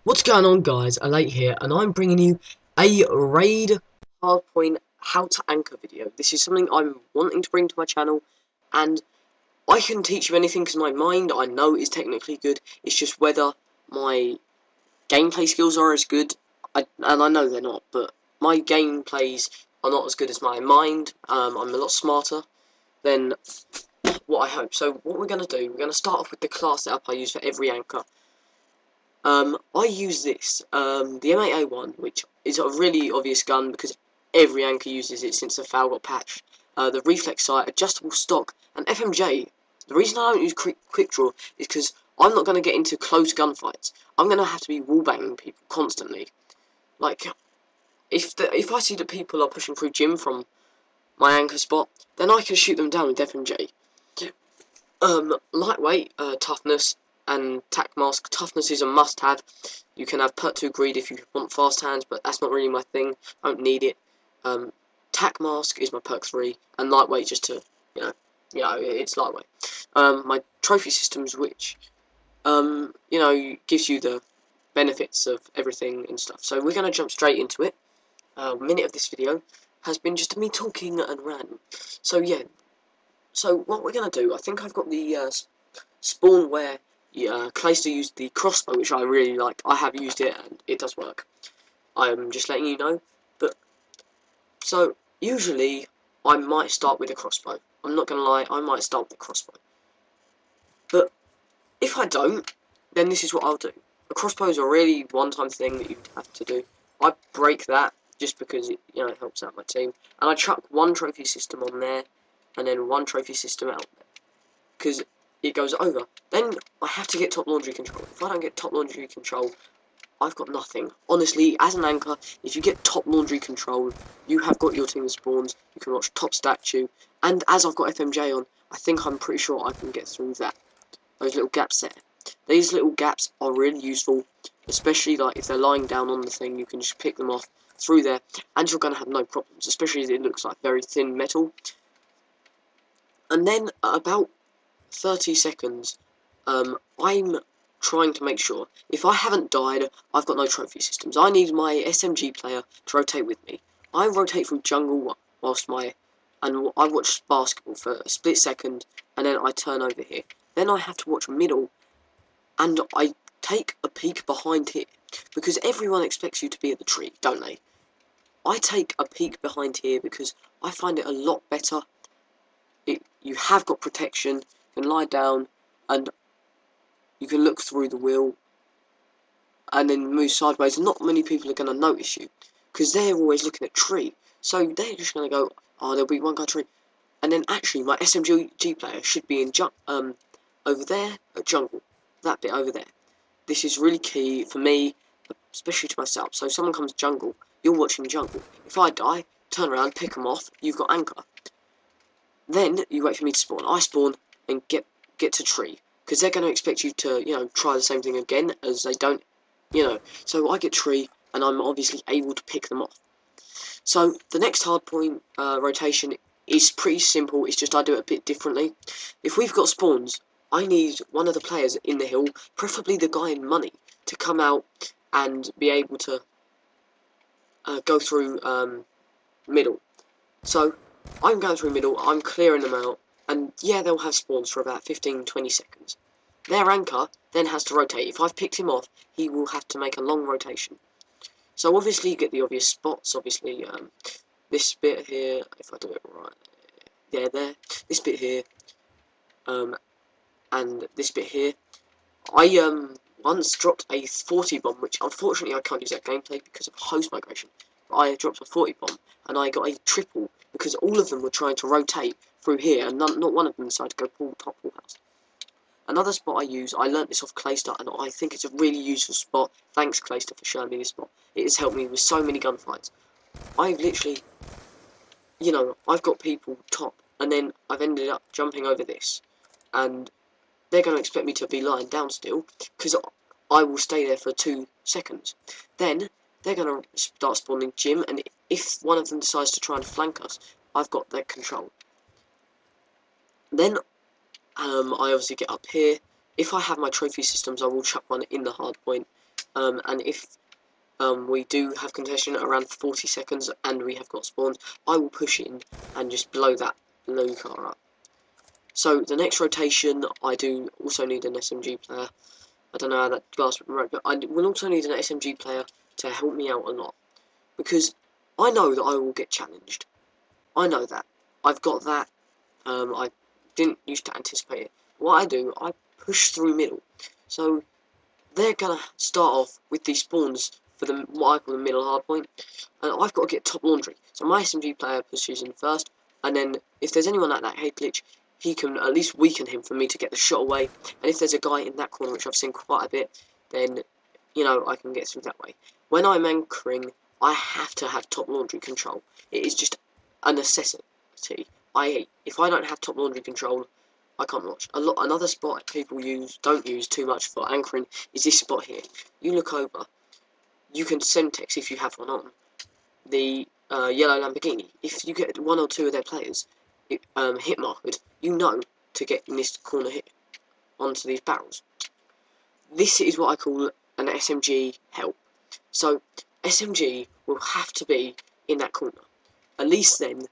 What's going on, guys? Alate here, and I'm bringing you a raid hardpoint how to anchor video. This is something I'm wanting to bring to my channel, and I can teach you anything because my mind, I know, is technically good. It's just whether my gameplay skills are as good, and I know they're not, but my gameplays are not as good as my mind. I'm a lot smarter than what I hope. So what we're going to do, we're going to start off with the class setup I use for every anchor. I use this, the M8A one, which is a really obvious gun because every anchor uses it since the FAL got patched. The reflex sight, adjustable stock, and FMJ. The reason I don't use quick draw is because I'm not going to get into close gunfights. I'm going to have to be wallbanging people constantly. Like, if I see that people are pushing through gym from my anchor spot, then I can shoot them down with FMJ. Lightweight, toughness, and tac mask. Toughness is a must-have. You can have Pert 2 Greed if you want fast hands, but that's not really my thing. I don't need it. Tac mask is my perk 3, and lightweight just to, it's lightweight. My trophy systems, which, gives you the benefits of everything and stuff. So we're going to jump straight into it. A minute of this video has been just me talking and random. So yeah. So what we're going to do, I think I've got the spawn where Clayster used the crossbow, which I really like. I have used it and it does work. I'm just letting you know. But so usually I might start with a crossbow. I'm not going to lie, I might start with a crossbow. But if I don't, then this is what I'll do. A crossbow is a really one-time thing that you have to do. I break that just because it helps out my team, and I chuck one trophy system on there and then one trophy system out there, because it goes over. Then I have to get top laundry control. If I don't get top laundry control, I've got nothing. Honestly, as an anchor, if you get top laundry control, you have got your team of spawns, you can watch top statue, and as I've got FMJ on, I'm pretty sure I can get through that. Those little gaps there. These little gaps are really useful, especially like if they're lying down on the thing, you can just pick them off through there, and you're going to have no problems, especially if it looks like very thin metal. And then at about 30 seconds, I'm trying to make sure, if I haven't died, I've got no trophy systems. I need my SMG player to rotate with me. I rotate from jungle whilst I watch basketball for a split second, and then I turn over here. Then I have to watch middle, and I take a peek behind here, because everyone expects you to be at the tree, don't they? I take a peek behind here because I find it a lot better. You have got protection, you can lie down, and you can look through the wheel, and then move sideways, and not many people are going to notice you, because they're always looking at tree, so they're just going to go, oh, there'll be one guy tree, and then actually my SMG player should be in over there at jungle, that bit over there. This is really key for me, especially to myself. So if someone comes jungle, you're watching jungle. If I die, turn around, pick them off, you've got anchor. Then you wait for me to spawn. I spawn and get to tree, because they're going to expect you to, try the same thing again, as they don't, So I get tree, and I'm obviously able to pick them off. So the next hardpoint rotation is pretty simple. It's just I do it a bit differently. If we've got spawns, I need one of the players in the hill, preferably the guy in money, to come out and be able to go through middle. So I'm going through middle, I'm clearing them out, and yeah, they'll have spawns for about 15-20 seconds. Their anchor then has to rotate. If I've picked him off, he will have to make a long rotation. So obviously you get the obvious spots, obviously this bit here, if I do it right, yeah, there, this bit here, and this bit here. I once dropped a 40 bomb, which unfortunately I can't use that gameplay because of host migration. But I dropped a 40 bomb, and I got a triple because all of them were trying to rotate through here, and not one of them decided to go top wall house. Another spot I use, I learnt this off Clayster, and I think it's a really useful spot. Thanks Clayster for showing me this spot. It has helped me with so many gunfights. I've literally, I've got people top, and then I've ended up jumping over this, and they're going to expect me to be lying down still, because I will stay there for 2 seconds. Then they're going to start spawning gym, and if one of them decides to try and flank us, I've got that control. Then I obviously get up here. If I have my trophy systems, I will chuck one in the hard point. and if we do have contention around 40 seconds and we have got spawns, I will push in and just blow that blue car up. So the next rotation, I do also need an SMG player. I don't know how that glass would work, but I will also need an SMG player to help me out a lot. Because I know that I will get challenged. I know that. I've got that. I didn't used to anticipate it. What I do, I push through middle. So they're gonna start off with these spawns for the what I call the middle hardpoint, and I've got to get top laundry. So my SMG player pushes in first, and then if there's anyone at that head glitch, he can at least weaken him for me to get the shot away. And if there's a guy in that corner, which I've seen quite a bit, then you know I can get through that way. When I'm anchoring, I have to have top laundry control. It is just a necessity. If I don't have top laundry control, I can't watch. Another spot people don't use too much for anchoring is this spot here. You look over, you can Semtex if you have one on the yellow Lamborghini. If you get one or two of their players hit marked, you know to get in this corner here onto these barrels. This is what I call an SMG help. So SMG will have to be in that corner. At least then,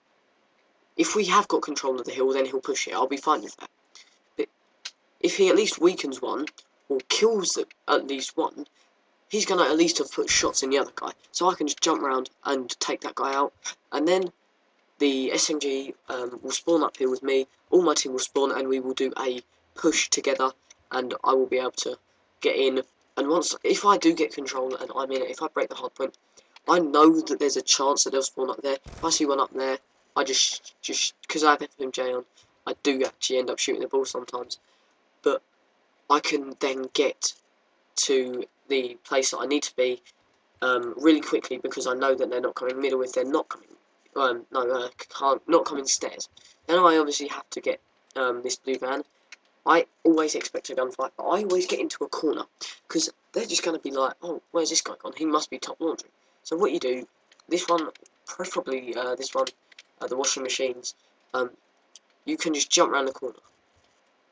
if we have got control of the hill, then he'll push it. I'll be fine with that. But if he at least weakens one, or kills at least one, he's going to at least have put shots in the other guy. So I can just jump around and take that guy out. And then the SMG will spawn up here with me. All my team will spawn and we will do a push together. And I will be able to get in. And if I do get control and I'm in it, if I break the hardpoint, I know that there's a chance that they'll spawn up there. If I see one up there, I just because I have FMJ on, I do actually end up shooting the ball sometimes. But I can then get to the place that I need to be really quickly because I know that they're not coming middle. If they're not coming, not coming stairs, then I obviously have to get this blue van. I always expect a gunfight, but I always get into a corner because they're just going to be like, oh, where's this guy gone? He must be top laundry. So what you do, this one, preferably this one, the washing machines, you can just jump around the corner.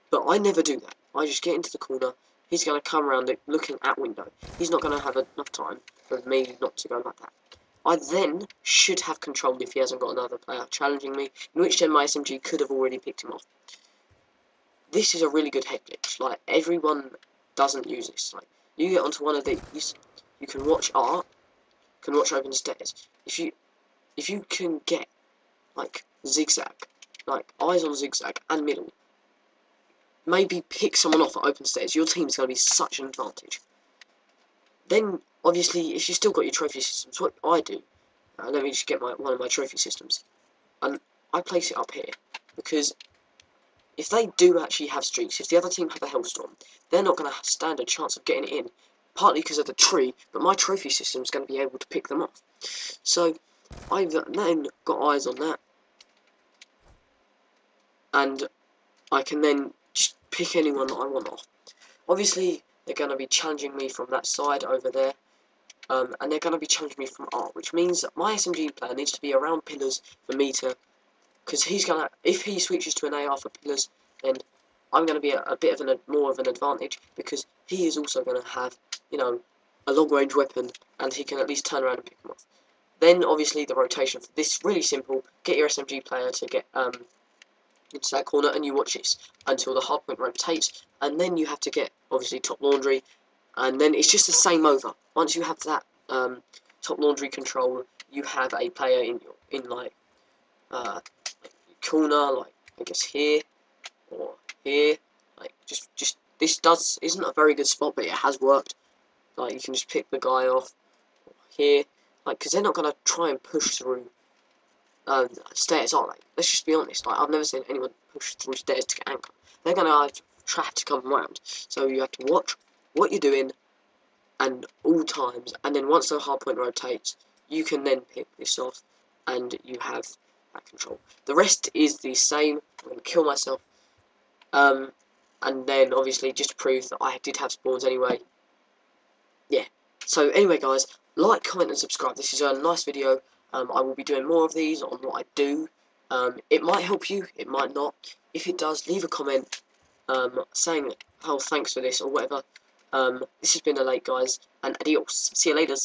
But I never do that. I just get into the corner. He's going to come around it looking at window. He's not going to have enough time for me not to go like that. I then should have control if he hasn't got another player challenging me, in which then my SMG could have already picked him off. This is a really good head glitch. Like, everyone doesn't use this. Like, you get onto one of these, you can watch art, can watch open stairs. If you can get, like, zigzag, like, eyes on zigzag and middle, maybe pick someone off at open stairs, your team's going to be such an advantage. Then, obviously, if you've still got your trophy systems, what I do, let me just get one of my trophy systems, and I place it up here, because if they do actually have streaks, if the other team have a Hellstorm, they're not going to stand a chance of getting it in, partly because of the tree, but my trophy system is going to be able to pick them off. So, I've then got eyes on that, and I can then just pick anyone that I want off. Obviously, they're going to be challenging me from that side over there, and they're going to be challenging me from art, which means that my SMG player needs to be around pillars for me to, because he's going to, if he switches to an AR for pillars, then I'm going to be a bit of more of an advantage, because he is also going to have, you know, a long-range weapon, and he can at least turn around and pick them off. Then, obviously, the rotation for this is really simple. Get your SMG player to get into that corner, and you watch this until the hardpoint rotates, and then you have to get, obviously, top laundry, and then it's just the same over. Once you have that top laundry control, you have a player in like corner, like I guess here or here, like just this isn't a very good spot, but it has worked. Like, you can just pick the guy off here, like, because they're not gonna try and push through stairs, are they? Let's just be honest. Like, I've never seen anyone push through stairs to get anchor. They're gonna try to come around. So you have to watch what you're doing, and all times. And then once the hardpoint rotates, you can then pick this off, and you have that control. The rest is the same. I'm gonna kill myself. And then obviously just to prove that I did have spawns anyway. Yeah. So anyway, guys, like, comment, and subscribe. This is a nice video. I will be doing more of these on what I do. It might help you, it might not. If it does, leave a comment saying, oh, thanks for this, or whatever. This has been a late, guys, and adios. See you later.